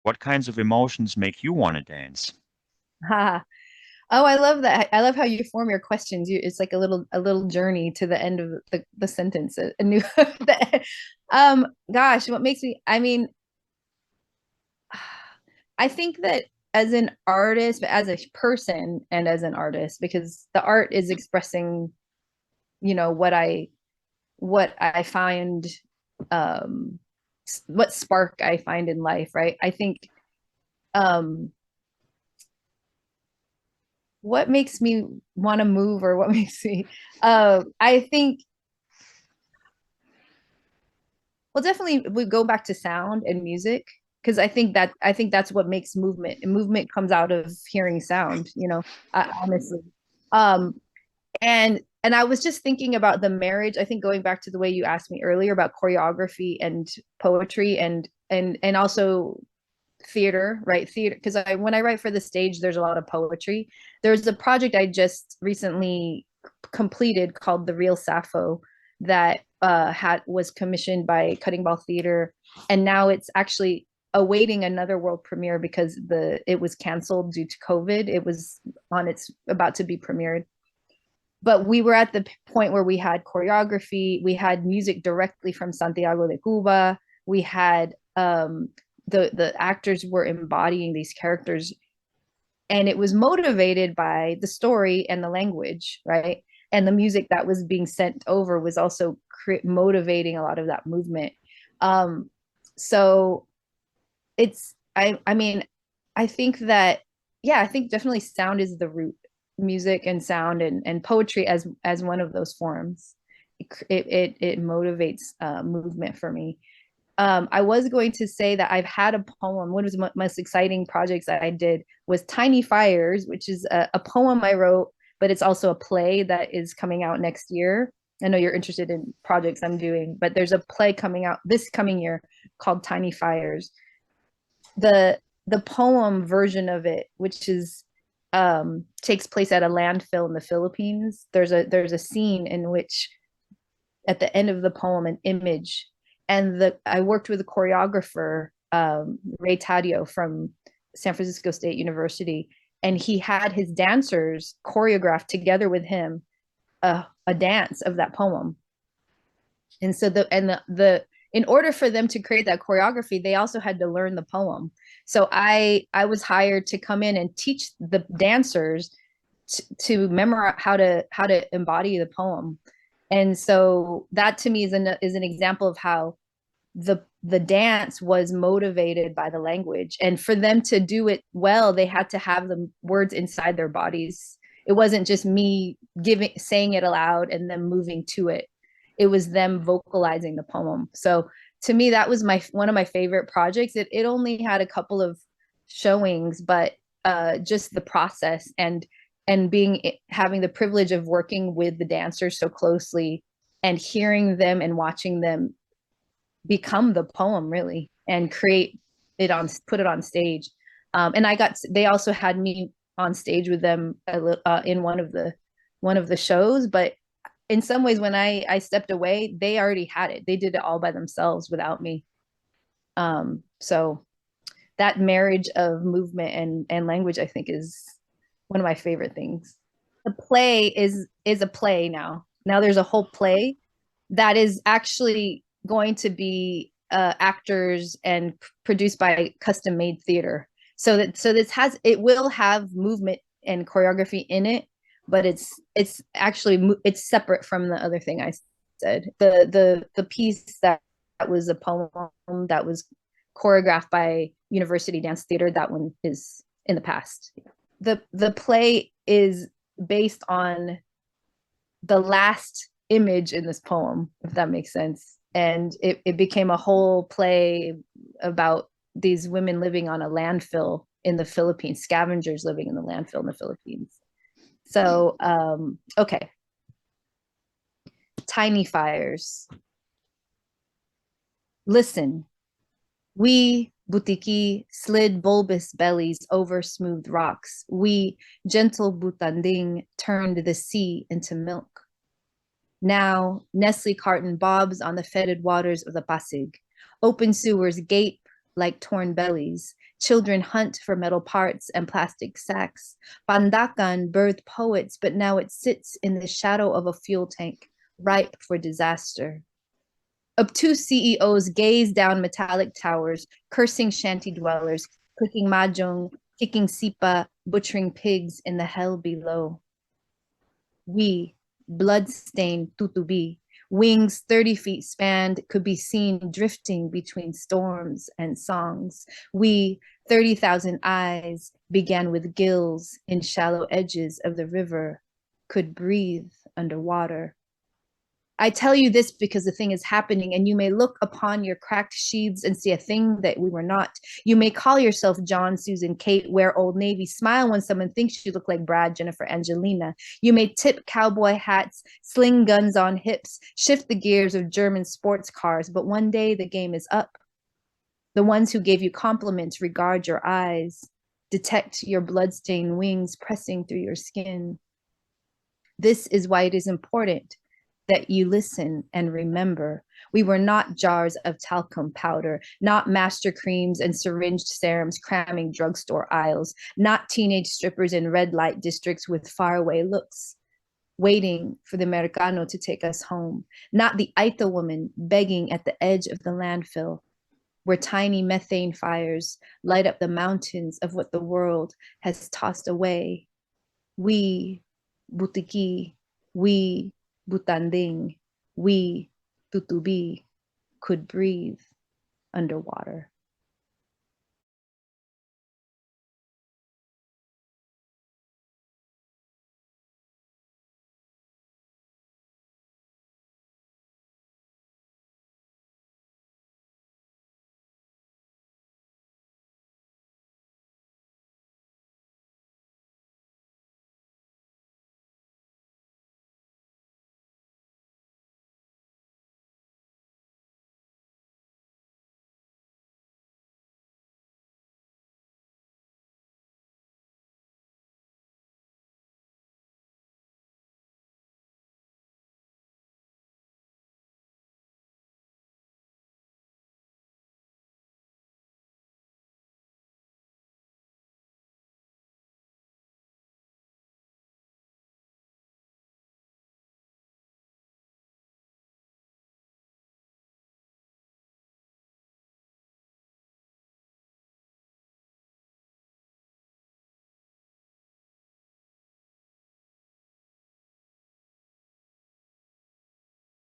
What kinds of emotions make you want to dance? Ha. Oh, I love that. I love how you form your questions. It's like a little journey to the end of the sentence. A new gosh, what makes me, I mean, I think that as an artist, but as a person and as an artist, because the art is expressing, what I find, um what spark I find in life, right? I think, um what makes me want to move, or what makes me, I think, well, definitely we go back to sound and music, because I think that's what makes movement, and movement comes out of hearing sound, honestly. um and I was just thinking about the marriage. I think going back to the way you asked me earlier about choreography and poetry, and also theater, right? Theater, because when I write for the stage, there's a lot of poetry. There's a project I just recently completed called The Real Sappho, that had was commissioned by Cutting Ball Theater, and now it's actually awaiting another world premiere because it was canceled due to COVID. It was on its about to be premiered, but we were at the point where we had choreography, we had music directly from Santiago de Cuba, we had, the actors were embodying these characters, and it was motivated by the story and the language, right? And the music that was being sent over was also motivating a lot of that movement. So I mean, I think that, yeah, I think definitely sound is the root. Music and sound, and poetry as one of those forms. It motivates movement for me. I was going to say that I've had a poem. One of the most exciting projects that I did was Tiny Fires, which is a poem I wrote, but it's also a play that is coming out next year. I know you're interested in projects I'm doing, but there's a play coming out this coming year called Tiny Fires. The poem version of it, which is, takes place at a landfill in the Philippines. There's a scene in which, at the end of the poem, an image, and the I worked with a choreographer, Ray Tadio from San Francisco State University, and he had his dancers choreograph together with him a dance of that poem. And so the in order for them to create that choreography, they also had to learn the poem. So I was hired to come in and teach the dancers to memorize how to embody the poem. And so that to me is an example of how the dance was motivated by the language, and for them to do it well, they had to have the words inside their bodies. It wasn't just me giving saying it aloud and them moving to it. It was them vocalizing the poem. So to me, that was my one of my favorite projects. It only had a couple of showings, but just the process, and being having the privilege of working with the dancers so closely, and hearing them and watching them become the poem, really, and create it on put it on stage. And they also had me on stage with them in one of the shows, but in some ways, when I stepped away, they already had it. They did it all by themselves without me. So that marriage of movement and language, I think, is one of my favorite things. The play is a play now. Now there's a whole play that is actually going to be actors and produced by custom made theater. So it will have movement and choreography in it, but it's actually it's separate from the other thing I said. The piece that was a poem that was choreographed by University Dance Theater, that one is in the past. The play is based on the last image in this poem, if that makes sense. And it became a whole play about these women living on a landfill in the Philippines, scavengers living in the landfill in the Philippines. So, okay. Tiny fires. Listen, we, butiki, slid bulbous bellies over smooth rocks. We, gentle butanding, turned the sea into milk. Now, Nestle carton bobs on the fetid waters of the Pasig. Open sewers gape like torn bellies. Children hunt for metal parts and plastic sacks. Pandakan birthed poets, but now it sits in the shadow of a fuel tank, ripe for disaster. Obtuse CEOs gaze down metallic towers, cursing shanty dwellers, cooking mahjong, kicking sipa, butchering pigs in the hell below. We, bloodstained tutubi, wings 30 feet spanned, could be seen drifting between storms and songs. We, 30,000 eyes, began with gills in shallow edges of the river, could breathe underwater. I tell you this because the thing is happening, and you may look upon your cracked sheaths and see a thing that we were not. You may call yourself John, Susan, Kate, wear Old Navy, smile when someone thinks you look like Brad, Jennifer, Angelina. You may tip cowboy hats, sling guns on hips, shift the gears of German sports cars, but one day the game is up. The ones who gave you compliments regard your eyes, detect your bloodstained wings pressing through your skin. This is why it is important that you listen and remember. We were not jars of talcum powder, not master creams and syringed serums cramming drugstore aisles, not teenage strippers in red light districts with faraway looks, waiting for the Americano to take us home, not the Aita woman begging at the edge of the landfill, where tiny methane fires light up the mountains of what the world has tossed away. We, Butiki, we, Butanding, we, Tutubi, could breathe underwater.